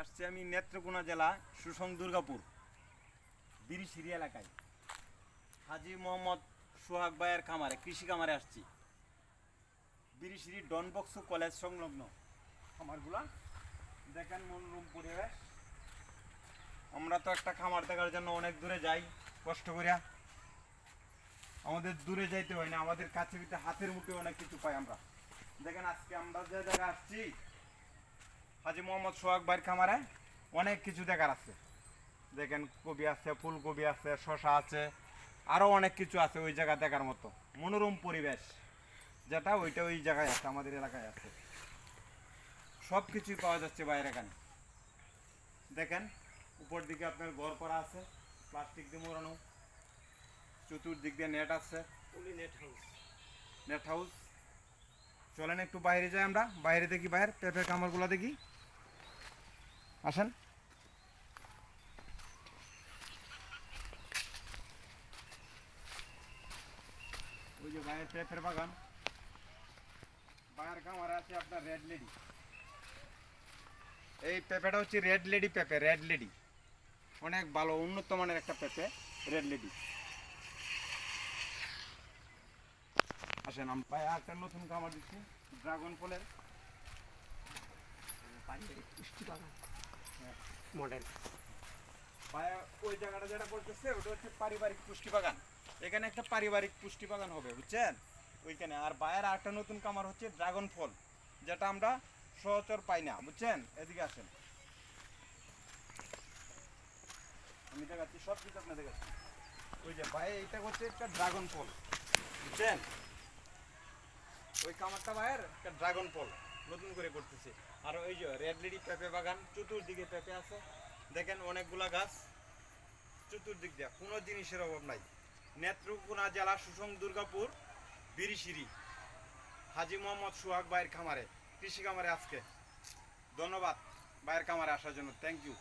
আসছি আমি নেত্রকোনা জেলা সুসং দুর্গাপুর বিরিশিরি এলাকায় হাজি মোহাম্মদ সোহাগ ভাইয়ের খামারে কৃষি খামারে আসছি। বিরিশিরি ডনবক্স কলেজ সংলগ্ন খামারগুলা দেখেন, মনোরম পরিবেশ। আমরা তো একটা খামার দেখার জন্য অনেক দূরে যাই, কষ্ট করিয়া। আমাদের দূরে যাইতে হয় না, আমাদের কাছে পিঠে হাতের মুঠে অনেক কিছু পাই আমরা। দেখেন আজকে আমরা যে জায়গায় আসছি হাজি মোহাম্মদ সোহাগ ভাইয়ের খামারে অনেক কিছু দেখার আছে। দেখেন কবি আছে, ফুলকপি আছে, শশা আছে, আরও অনেক কিছু আছে ওই জায়গা দেখার মতো। মনোরম পরিবেশ যেটা ওইটা ওই জায়গায় আছে, আমাদের এলাকায় আছে। সব কিছুই পাওয়া যাচ্ছে বাইরে এখানে। দেখেন উপর দিকে আপনার ঘর করা আছে, প্লাস্টিক দিয়ে মোড়ানো, চতুর্দিক দিয়ে নেট আছে, নেট হাউস। চলেন একটু বাইরে যাই, আমরা বাইরে দেখি, বাইরে পেঁপের কামড়গুলো দেখি, আসেন। ওই যে বাইরের পেঁপের বাগান, বাইরের কামারে আছে আপনার রেড লেডি। এই পেঁপেটা হচ্ছে রেড লেডি পেঁপে, রেড লেডি অনেক ভালো উন্নত মানের একটা পেঁপে, রেড লেডি। আসেন আমি ভাই একটা নতুন খামার দিচ্ছি ড্রাগন ফলের পুষ্টি বাগান মডেল। ভাইয়া ওই জায়গাটা যেটা বলতেছে ওটা হচ্ছে পারিবারিক পুষ্টি বাগান। এখানে একটা পারিবারিক পুষ্টি বাগান হবে, বুঝছেন ওইখানে। আর বাইরে একটা নতুন খামার হচ্ছে ড্রাগন ফল, যেটা আমরা সচরাচর পাই না, বুঝছেন। এদিকে আসেন, আমি দেখাচ্ছি সব কিছু আপনার দেখাচ্ছি। ওই যে ভাই এইটা হচ্ছে একটা ড্রাগন ফল, বুঝছেন। ওই খামারটা ভাইয়ের একটা ড্রাগন ফল নতুন করে করতেছে। আর ওই যে রেড লেডি পেঁপে বাগান, চতুর্দিকে পেঁপে আছে। দেখেন অনেকগুলা গাছ চতুর্দিক দিয়ে, কোনো জিনিসের অভাব নাই। নেত্রকোনা জেলা সুসং দুর্গাপুর বিরিশিরি হাজি মোহাম্মদ সোহাগ ভাইয়ের খামারে, কৃষি খামারে আজকে। ধন্যবাদ ভাইয়ের খামারে আসার জন্য, থ্যাংক ইউ।